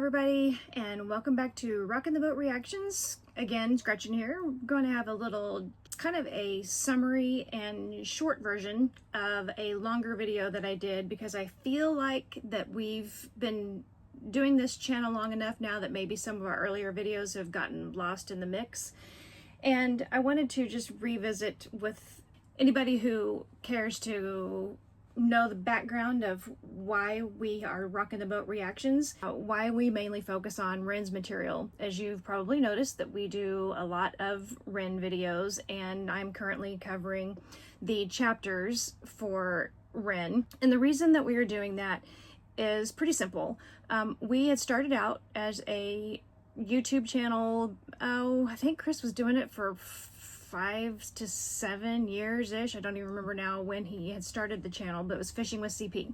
everybody, and welcome back to Rockin the Boat Reactions. Again, Gretchen here. We're going to have a little kind of a summary and short version of a longer video that I did because I feel like that we've been doing this channel long enough now that maybe some of our earlier videos have gotten lost in the mix. And I wanted to just revisit with anybody who cares to know the background of why we are Rockin the Boat Reactions, why we mainly focus on REN's material. As you've probably noticed that we do a lot of REN videos, and I'm currently covering the chapters for REN. And the reason that we are doing that is pretty simple. We had started out as a YouTube channel, I think Chris was doing it for 5 to 7 years-ish. I don't even remember now when he had started the channel, but it was Fishing with CP.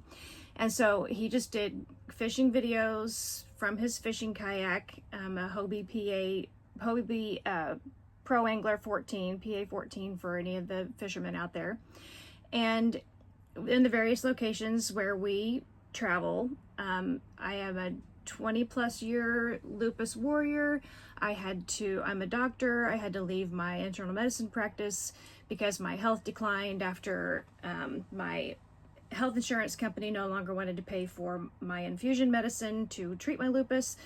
And so he just did fishing videos from his fishing kayak, a Hobie Pro Angler 14, PA 14 for any of the fishermen out there. And in the various locations where we travel, I am a 20+ year lupus warrior. I'm a doctor. I had to leave my internal medicine practice because my health declined after my health insurance company no longer wanted to pay for my infusion medicine to treat my lupus.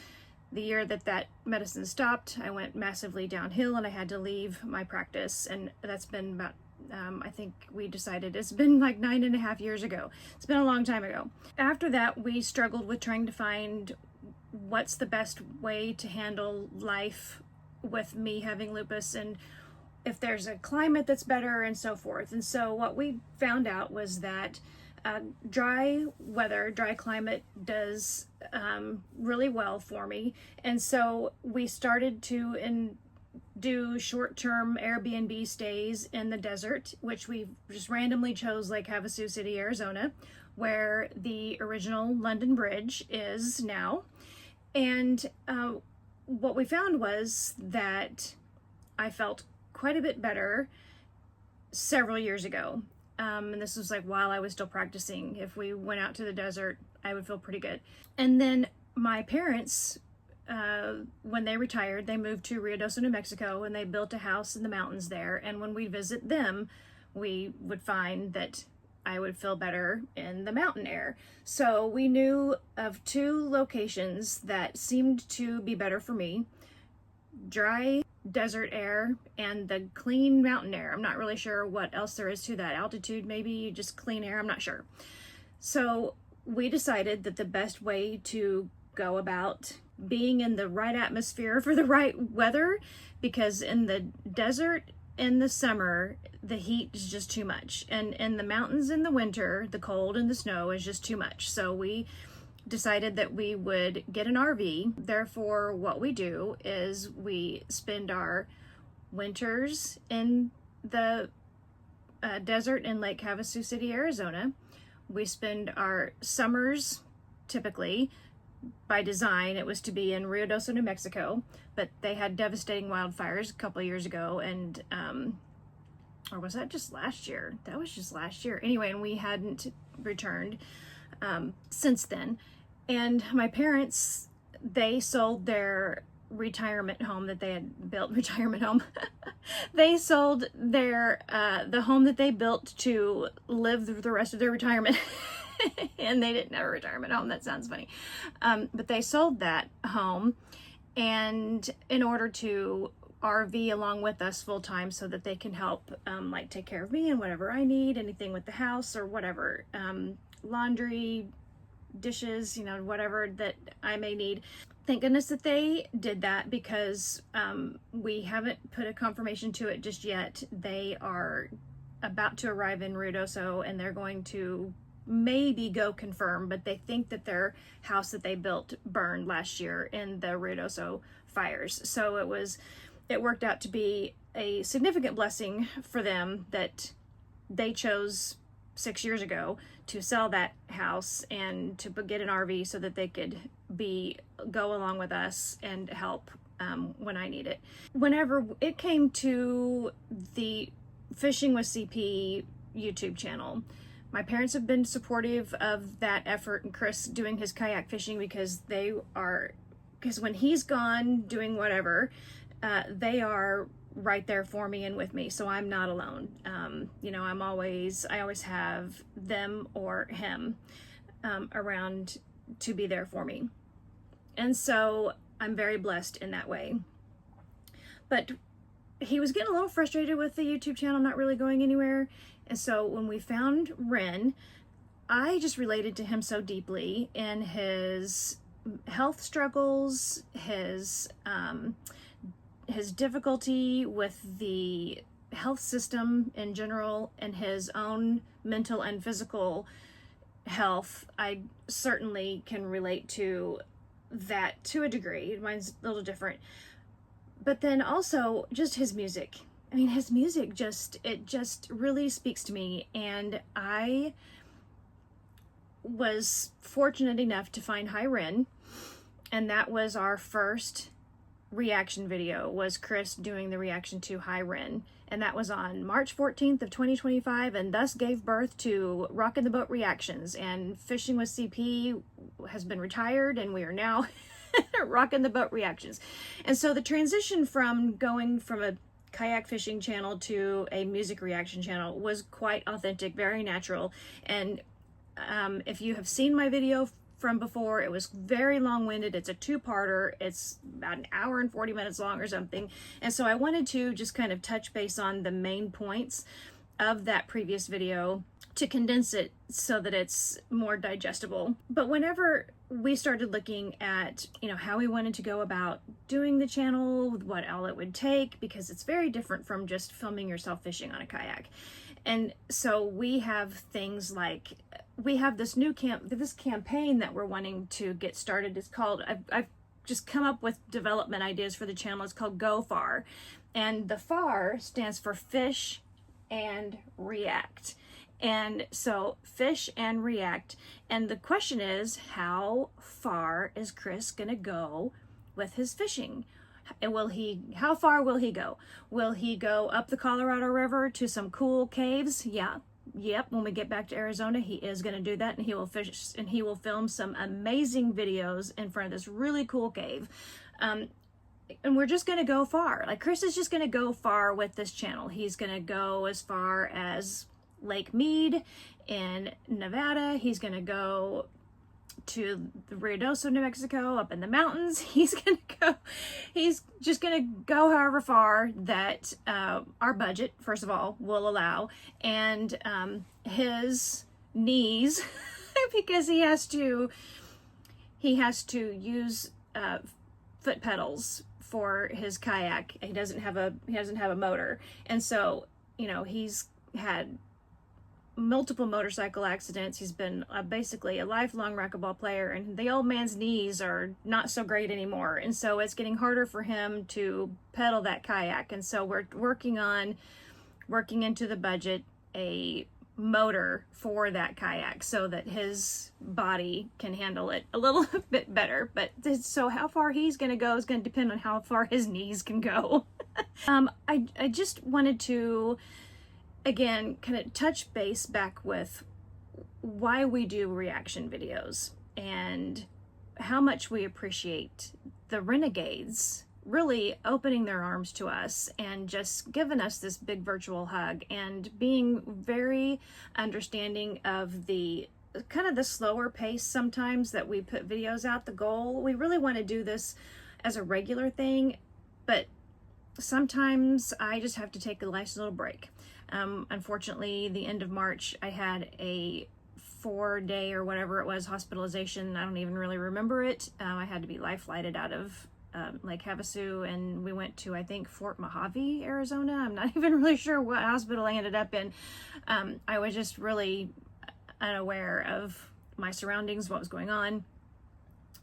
The year that medicine stopped, I went massively downhill and I had to leave my practice. And that's been about, I think we decided it's been like 9.5 years ago. It's been a long time ago. After that, we struggled with trying to find what's the best way to handle life with me having lupus and if there's a climate that's better and so forth. And so what we found out was that dry weather, dry climate does really well for me. And so we started to do short-term Airbnb stays in the desert, which we just randomly chose Lake Havasu City, Arizona, where the original London Bridge is now. And what we found was that I felt quite a bit better several years ago. And this was like while I was still practicing. If we went out to the desert, I would feel pretty good. And then my parents, when they retired, they moved to Ruidoso, New Mexico, and they built a house in the mountains there. And when we visit them, we would find that I would feel better in the mountain air. So we knew of 2 locations that seemed to be better for me: dry desert air and the clean mountain air. I'm not really sure what else there is to that. Altitude, maybe just clean air, I'm not sure. So we decided that the best way to go about being in the right atmosphere for the right weather, because in the desert in the summer, the heat is just too much. And in the mountains in the winter, the cold and the snow is just too much. So we decided that we would get an RV. Therefore, what we do is we spend our winters in the desert in Lake Havasu City, Arizona. We spend our summers, typically, by design, it was to be in Ruidoso, New Mexico, but they had devastating wildfires a couple of years ago, and or was that just last year? That was just last year. Anyway, and we hadn't returned since then. And my parents, they sold their retirement home that they had built. They sold their the home that they built to live the rest of their retirement. And they didn't have a retirement home. That sounds funny. But they sold that home, and in order to RV along with us full time so that they can help like take care of me and whatever I need, anything with the house or whatever, laundry, dishes, whatever that I may need. Thank goodness that they did that, because we haven't put a confirmation to it just yet. They are about to arrive in Ruidoso, and they're going to maybe go confirm, but they think that their house that they built burned last year in the Ruidoso fires. So it worked out to be a significant blessing for them that they chose 6 years ago to sell that house and to get an RV so that they could go along with us and help when I need it. Whenever it came to the Fishing with CP YouTube channel, my parents have been supportive of that effort and Chris doing his kayak fishing, because they are because when he's gone doing whatever, they are right there for me and with me, so I'm not alone. You know, I always have them or him around to be there for me, and so I'm very blessed in that way. But he was getting a little frustrated with the YouTube channel not really going anywhere, and so when we found REN, I just related to him so deeply in his health struggles, his difficulty with the health system in general, and his own mental and physical health. I certainly can relate to that to a degree. Mine's a little different. But then also just his music. I mean, his music just really speaks to me, and I was fortunate enough to find REN, and that was our first reaction video, was Chris doing the reaction to REN, and that was on March 14th of 2025, and thus gave birth to Rockin the Boat Reactions. And Fishing with CP has been retired, and we are now Rockin the Boat Reactions. And so the transition from going from a kayak fishing channel to a music reaction channel was quite authentic, very natural. And if you have seen my video from before, it was very long-winded. It's a two-parter. It's about an hour and 40 minutes long or something. And so I wanted to just kind of touch base on the main points of that previous video to condense it so that it's more digestible. But whenever we started looking at, you know, how we wanted to go about doing the channel, what all it would take, because it's very different from just filming yourself fishing on a kayak. And so we have things like, we have this new campaign that we're wanting to get started. It's called, I've just come up with development ideas for the channel. It's called Go Far. And the FAR stands for Fish and React. And so fish and react. And the question is, how far is Chris gonna go with his fishing? And how far will he go? Will he go up the Colorado River to some cool caves? Yep, when we get back to Arizona, he is going to do that, and he will fish, and he will film some amazing videos in front of this really cool cave. And we're just going to go far. Like, Chris is just going to go far with this channel. He's going to go as far as Lake Mead in Nevada. He's going to go to the Ruidoso, New Mexico, up in the mountains. He's just gonna go however far that our budget, first of all, will allow, and his knees, because he has to use foot pedals for his kayak. He doesn't have a motor, and so, you know, he's had multiple motorcycle accidents. He's been basically a lifelong racquetball player, and the old man's knees are not so great anymore, and so it's getting harder for him to pedal that kayak. And so we're working into the budget a motor for that kayak so that his body can handle it a little bit better. But so how far he's going to go is going to depend on how far his knees can go. I just wanted to, again, kind of touch base back with why we do reaction videos and how much we appreciate the Renegades really opening their arms to us and just giving us this big virtual hug and being very understanding of the kind of the slower pace sometimes that we put videos out. The goal, we really want to do this as a regular thing, but sometimes I just have to take a nice little break. Unfortunately, the end of March, I had a 4-day or whatever it was hospitalization. I don't even really remember it. I had to be life flighted out of Lake Havasu, and we went to, I think, Fort Mojave, Arizona. I'm not even really sure what hospital I ended up in. I was just really unaware of my surroundings, what was going on.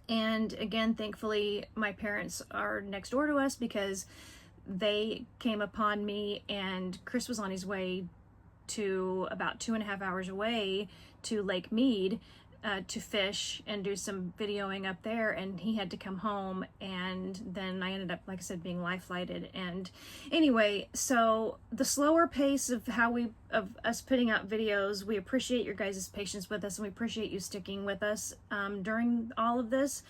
And again, thankfully, my parents are next door to us because they came upon me, and Chris was on his way to about 2.5 hours away to Lake Mead to fish and do some videoing up there, and he had to come home, and then I ended up, like I said, being life flighted. And anyway, so the slower pace of us putting out videos, we appreciate your guys' patience with us, and we appreciate you sticking with us during all of this.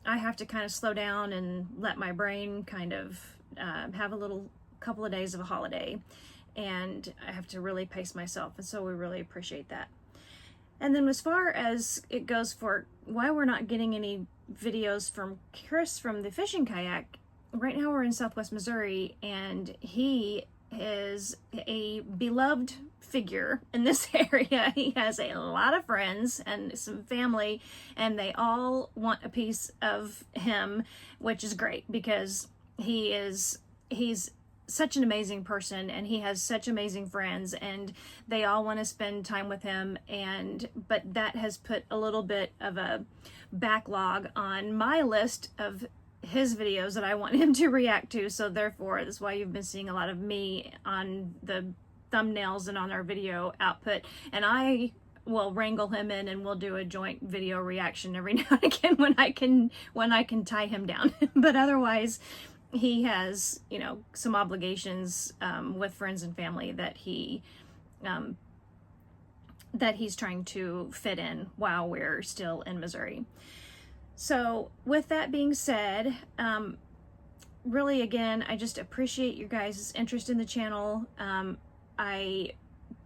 I have to kind of slow down and let my brain kind of have a couple of days of a holiday, and I have to really pace myself, and so we really appreciate that. And then as far as it goes for why we're not getting any videos from Chris from the fishing kayak, right now we're in Southwest Missouri, and he is a beloved figure in this area. He has a lot of friends and some family, and they all want a piece of him, which is great because he's such an amazing person, and he has such amazing friends, and they all want to spend time with him. But that has put a little bit of a backlog on my list of his videos that I want him to react to. So therefore, that's why you've been seeing a lot of me on the thumbnails and on our video output, and I will wrangle him in, and we'll do a joint video reaction every now and again when I can tie him down. But otherwise, he has, you know, some obligations with friends and family that he's trying to fit in while we're still in Missouri. So with that being said, really, again, I just appreciate you guys' interest in the channel. I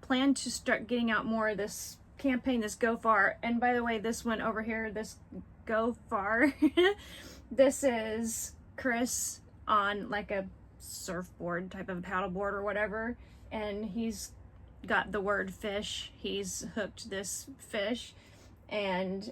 plan to start getting out more of this campaign, this Go Far. And by the way, this one over here, this Go Far, this is Chris on like a surfboard type of a paddleboard or whatever, and he's got the word fish. He's hooked this fish, and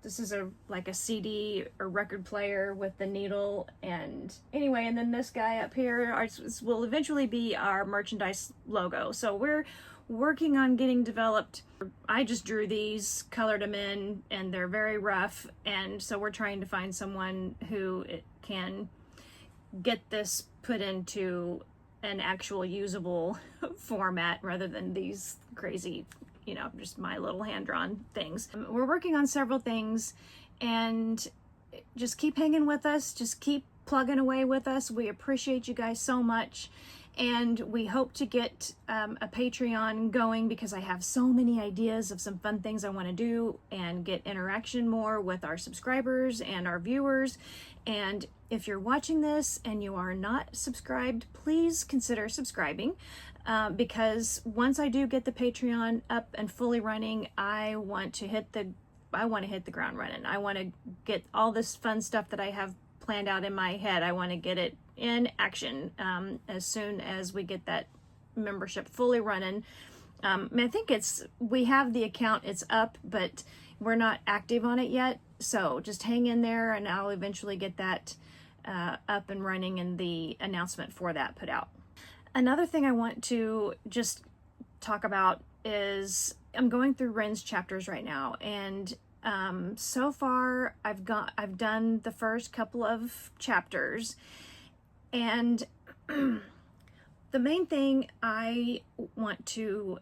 this is like a CD or record player with the needle. And anyway, and then this guy up here will eventually be our merchandise logo. So we're working on getting developed. I just drew these, colored them in, and they're very rough, and so we're trying to find someone who can get this put into an actual usable format rather than these crazy, you know, just my little hand-drawn things. We're working on several things, and just keep hanging with us, just keep plugging away with us. We appreciate you guys so much, and we hope to get a Patreon going, because I have so many ideas of some fun things I want to do and get interaction more with our subscribers and our viewers. And if you're watching this and you are not subscribed, please consider subscribing, because once I do get the Patreon up and fully running, I want to hit the ground running. I want to get all this fun stuff that I have planned out in my head. I want to get it in action as soon as we get that membership fully running. I think we have the account, it's up, but we're not active on it yet. So just hang in there, and I'll eventually get that up and running and the announcement for that put out. Another thing I want to just talk about is I'm going through REN's chapters right now, and so far I've done the first couple of chapters, and the main thing I want to,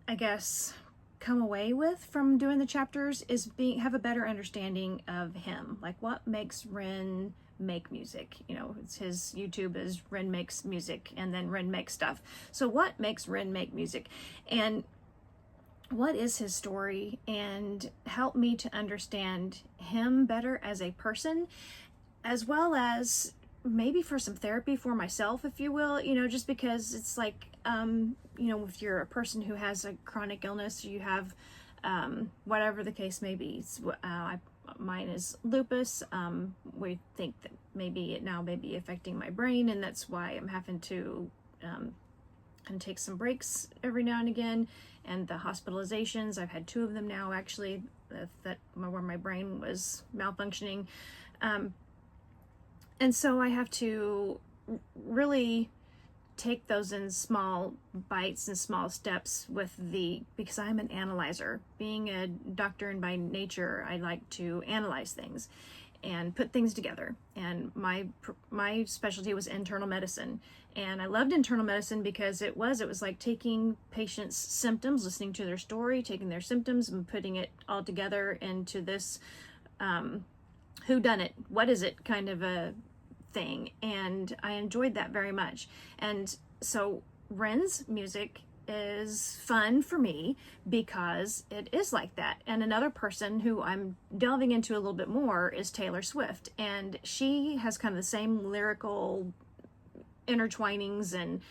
I guess, come away with from doing the chapters is have a better understanding of him. Like, what makes Ren make music? You know, his YouTube is Ren Makes Music, and then Ren Makes Stuff. So what makes Ren make music, and what is his story, and help me to understand him better as a person, as well as maybe for some therapy for myself, if you will, you know, just because it's like, you know, if you're a person who has a chronic illness, you have, whatever the case may be. Mine is lupus. We think that maybe it now may be affecting my brain, and that's why I'm having to take some breaks every now and again. And the hospitalizations, I've had 2 of them now, actually, where my brain was malfunctioning. And so I have to really take those in small bites and small steps because I'm an analyzer. Being a doctor, and by nature, I like to analyze things. and put things together. And my specialty was internal medicine. And I loved internal medicine because it was like taking patients' symptoms, listening to their story, taking their symptoms and putting it all together into this whodunit, what is it kind of a thing. And I enjoyed that very much. And so REN's music is fun for me because it is like that. And another person who I'm delving into a little bit more is Taylor Swift, and she has kind of the same lyrical intertwinings and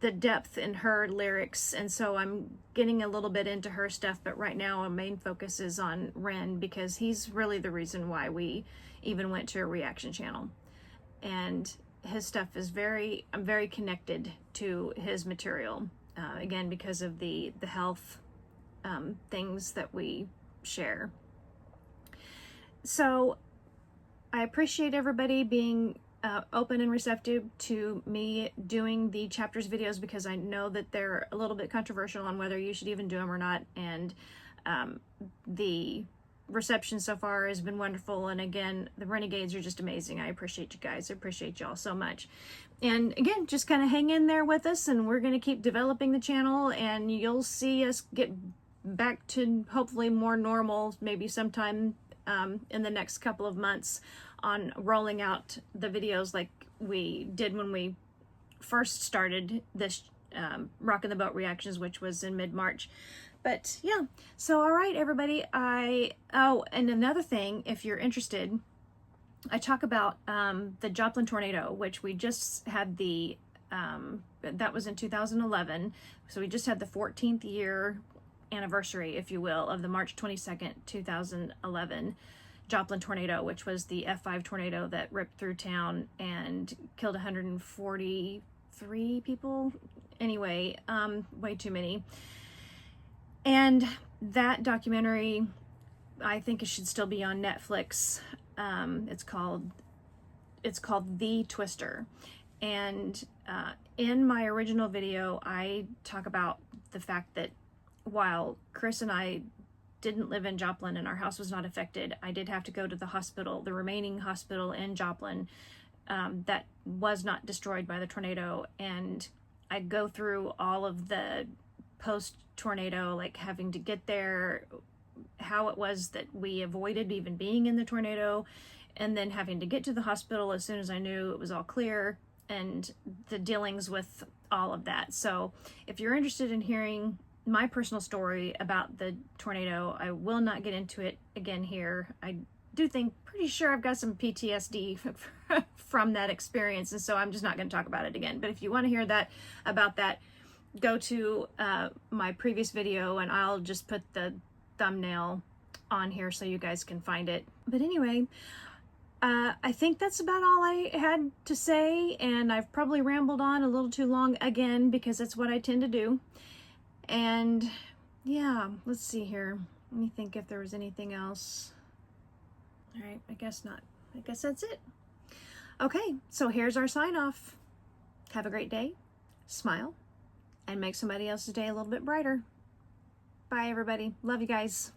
the depth in her lyrics, and so I'm getting a little bit into her stuff, but right now our main focus is on REN because he's really the reason why we even went to a reaction channel. And his stuff is I'm very connected to his material, again, because of the health things that we share. So I appreciate everybody being open and receptive to me doing the chapters videos, because I know that they're a little bit controversial on whether you should even do them or not. And the reception so far has been wonderful, and again, the Renegades are just amazing. I appreciate you guys. I appreciate y'all so much. And again, just kind of hang in there with us, and we're going to keep developing the channel, and you'll see us get back to hopefully more normal maybe sometime in the next couple of months on rolling out the videos like we did when we first started this Rockin the Boat Reactions, which was in mid-March. But yeah, so all right, everybody. Oh, and another thing, if you're interested, I talk about the Joplin tornado, which we just had that was in 2011. So we just had the 14th year anniversary, if you will, of the March 22nd, 2011 Joplin tornado, which was the F5 tornado that ripped through town and killed 143 people. Anyway, way too many. And that documentary, I think it should still be on Netflix. It's called The Twister. And in my original video, I talk about the fact that while Chris and I didn't live in Joplin and our house was not affected, I did have to go to the hospital, the remaining hospital in Joplin that was not destroyed by the tornado. And I go through all of the post-tornado, like having to get there, how it was that we avoided even being in the tornado, and then having to get to the hospital as soon as I knew it was all clear, and the dealings with all of that. So if you're interested in hearing my personal story about the tornado, I will not get into it again here. I do think, pretty sure I've got some PTSD from that experience, and so I'm just not going to talk about it again. But if you want to hear about that, go to my previous video, and I'll just put the thumbnail on here so you guys can find it. But anyway, I think that's about all I had to say, and I've probably rambled on a little too long again because that's what I tend to do. And yeah, let's see here. Let me think if there was anything else. All right, I guess not. I guess that's it. Okay, so here's our sign off. Have a great day, smile, and make somebody else's day a little bit brighter. Bye, everybody. Love you guys.